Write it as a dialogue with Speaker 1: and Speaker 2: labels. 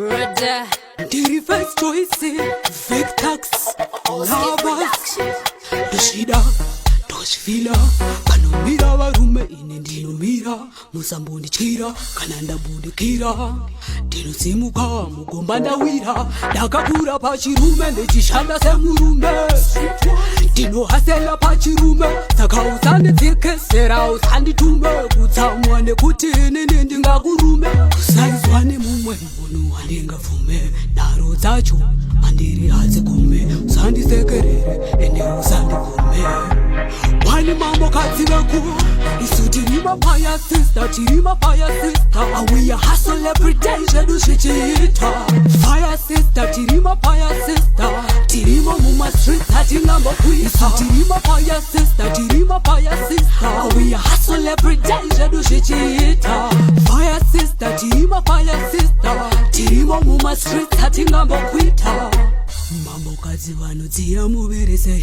Speaker 1: Rada
Speaker 2: Diri first choice Vectax Lavas Doshida Doshvila Kanomira varume ine ndinomira Musambondi chira Kananda budikira Ndinosimuka mugomba ndawira Ndakakura pachirume ndechishanda semurume Ndinohasela pachirume Saka usanditsikesera usanditume Kutsamwa nekuti inini ndingakurume Kusaizwa nemumwe munhu wandingavume Nharo dzacho mandiri hadzigume Usandisekerere ende usandivume Wani mambo kadziveku Isu tirima fire sister, tirima fire sister We a hustle every day, zvedu zvichiita Fire sister, tirima fire sister Tirima muma streets, hatingamba kuisa Tirima fire sister, tirima fire sister We a hustle every day, zvedu zvichiita Fire sister, tirima fire sister Tirima muma streets, hatingamba kuita Mambo kadziva nodziya muverese